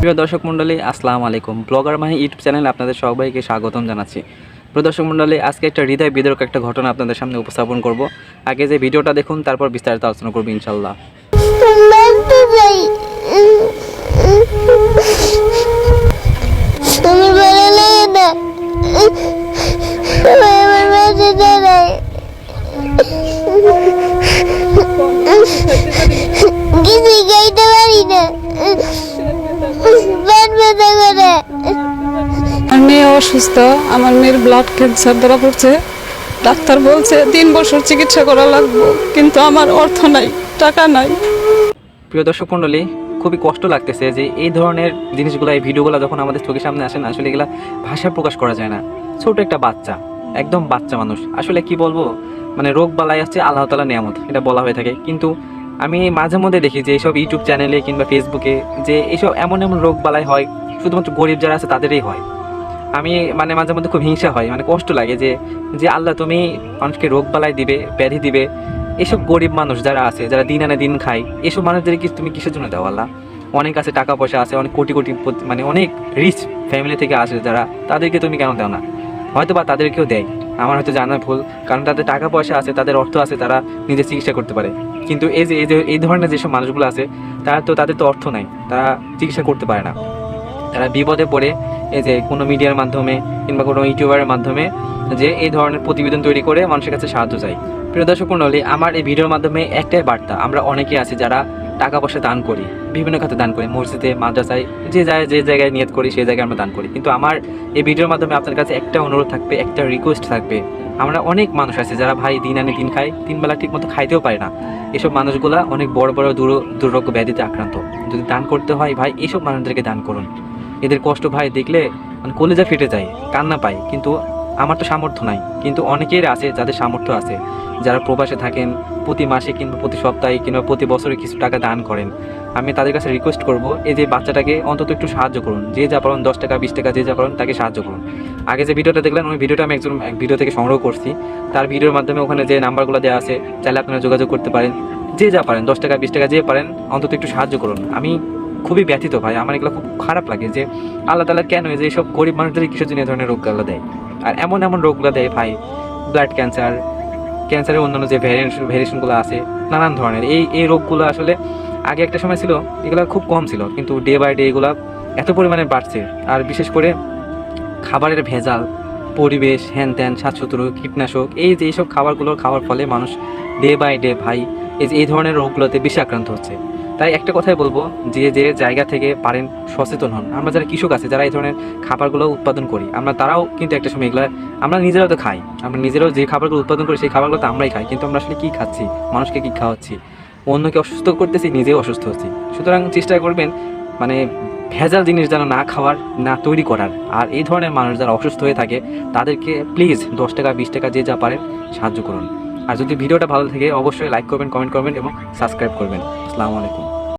প্রিয় দর্শক মণ্ডলী, আসসালামু আলাইকুম। ব্লগার মাহি ইউটিউব চ্যানেলে আপনাদের সবাইকে স্বাগতম জানাচ্ছি। প্রিয় দর্শক মণ্ডলী, আজকে একটা হৃদয় বিদারক একটা ঘটনা আপনাদের সামনে উপস্থাপন করব। আগে যে ভিডিওটা দেখুন, তারপর বিস্তারিত আলোচনা করব ইনশাল্লাহ। আমার মেয়ে অসুস্থ, আমার মেয়ের ব্লাড ক্যান্সার ধরা পড়ছে। ডাক্তার বলছে 3 বছর চিকিৎসা করা লাগবে, কিন্তু আমার অর্থ নাই, টাকা নাই। প্রিয় দর্শক মণ্ডলী, খুবই কষ্ট লাগতেছে যে এই ধরনের জিনিসগুলো, এই ভিডিওগুলো যখন আমাদের চোখের সামনে আসে না, আসলে এগুলা ভাষা প্রকাশ করা যায় না। ছোট একটা বাচ্চা, একদম বাচ্চা মানুষ, আসলে কি বলবো, মানে রোগ বালাই আসছে আল্লাহ তাআলা নিয়ামত, এটা বলা হয়ে থাকে। কিন্তু আমি মাঝে মধ্যে দেখি যে এইসব ইউটিউব চ্যানেলে কিংবা ফেসবুকে যে এইসব এমন এমন রোগ বালাই হয়, শুধুমাত্র গরিব যারা আছে তাদেরই হয়। আমি মানে মাঝে মধ্যে খুব হিংসা হয়, মানে কষ্ট লাগে যে যে আল্লাহ তুমি মানুষকে রোগ বালাই দিবে, ব্যাধি দিবে, এসব গরিব মানুষ যারা আছে, যারা দিন আনে দিন খায়, এসব মানুষদের কি তুমি কিসের জন্য দাও আল্লাহ? অনেক আছে, টাকা পয়সা আছে, অনেক কোটি কোটি মানে অনেক রিচ ফ্যামিলি থেকে আসে যারা, তাদেরকে তুমি কেন দাও না? হয়তো বা তাদেরকেও দেয়, আমার হয়তো জানা ভুল, কারণ তাদের টাকা পয়সা আছে, তাদের অর্থ আছে, তারা নিজে চিকিৎসা করতে পারে। কিন্তু এই ধরনের যেসব মানুষগুলো আছে, তাদের তো অর্থ নাই, তারা চিকিৎসা করতে পারে না। তারা বিপদে পড়ে এই যে কোনো মিডিয়ার মাধ্যমে কিংবা কোনো ইউটিউবারের মাধ্যমে যে এই ধরনের প্রতিবেদন তৈরি করে মানুষের কাছে সাহায্য চাই। প্রিয় দর্শক মণ্ডলী, আমার এই ভিডিওর মাধ্যমে একটাই বার্তা, আমরা অনেকে আছি যারা টাকা পয়সা দান করি, বিভিন্ন খাতে দান করি, মসজিদে, মাদ্রাসায়, যে জায়গায় নিয়ত করি সেই জায়গায় আমরা দান করি। কিন্তু আমার এই ভিডিওর মাধ্যমে আপনার কাছে একটা অনুরোধ থাকবে, একটা রিকোয়েস্ট থাকবে। আমরা অনেক মানুষ আছে যারা ভাই দিন আনে দিন খায়, 3 বেলা ঠিক মতো খাইতেও পারে না। এসব মানুষগুলা অনেক বড় বড় দুরারোগ্য ব্যাধিতে আক্রান্ত। যদি দান করতে হয় ভাই, এইসব মানুষদেরকে দান করুন। এদের কষ্ট ভাই দেখলে মানে কলেজা ফেটে যায়, কান্না পায়। কিন্তু আমার তো সামর্থ্য নাই, কিন্তু অনেকের আছে যাদের সামর্থ্য আছে, যারা প্রবাসে থাকেন, প্রতি মাসে কিংবা প্রতি সপ্তাহে কিংবা প্রতি বছরে কিছু টাকা দান করেন। আমি তাদের কাছে রিকোয়েস্ট করব, এই যে বাচ্চাটাকে অন্তত একটু সাহায্য করুন। যে যা পারেন, 10 টাকা 20 টাকা যে যা পারেন তাকে সাহায্য করুন। আগে যে ভিডিওটা দেখলেন, ওই ভিডিওটা আমি এক ভিডিও থেকে সংগ্রহ করছি। তার ভিডিওর মাধ্যমে ওখানে যে নাম্বারগুলো দেওয়া আছে, চাইলে আপনারা যোগাযোগ করতে পারেন। যে যা পারেন, 10 টাকা 20 টাকা যে পারেন, অন্তত একটু সাহায্য করুন। আমি খুবই ব্যথিত ভাই, আমার এগুলো খুব খারাপ লাগে যে আল্লাহ তাআলা কেন যে এইসব গরিব মানুষদের কিসের জন্য এই ধরনের রোগগুলো দেয়, আর এমন এমন রোগগুলো দেয় ভাই। ব্লাড ক্যান্সারের অন্যান্য যে ভ্যারিয়েশনগুলো আছে, নানান ধরনের এই রোগগুলো আসলে আগে একটা সময় ছিল, এগুলো খুব কম ছিল, কিন্তু ডে বাই ডে এগুলো এত পরিমাণে বাড়ছে। আর বিশেষ করে খাবারের ভেজাল, পরিবেশ, হ্যান ত্যান, স্বাস্থ্যত্র, কীটনাশক, এই যে এইসব খাবারগুলো খাওয়ার ফলে মানুষ ডে বাই ডে ভাই এই ধরনের রোগগুলোতে বেশি আক্রান্ত হচ্ছে। তাই একটা কথাই বলবো, যে জায়গা থেকে পারেন সচেতন হন। আমরা যারা কৃষক আছে, যারা এই ধরনের খাবারগুলো উৎপাদন করি, তারাও কিন্তু একটা সময় এগুলো আমরা নিজেরাও তো খাই। আমরা নিজেরাও যে খাবারগুলো উৎপাদন করি সেই খাবারগুলো তো আমরাই খাই, কিন্তু আমরা আসলে কী খাচ্ছি, মানুষকে কী খাওয়াচ্ছি, অন্যকে অসুস্থ করতেছি, নিজেও অসুস্থ হচ্ছি। সুতরাং চেষ্টা করবেন মানে ভেজাল জিনিস যেন না খাওয়ার, না তৈরি করার। আর এই ধরনের মানুষ যারা অসুস্থ হয়ে থাকে, তাদেরকে প্লিজ 10 টাকা 20 টাকা যে যা পারেন সাহায্য করুন। আর যদি ভিডিওটা ভালো থাকে, অবশ্যই লাইক করবেন, কমেন্ট করবেন এবং সাবস্ক্রাইব করবেন। আসসালামু আলাইকুম।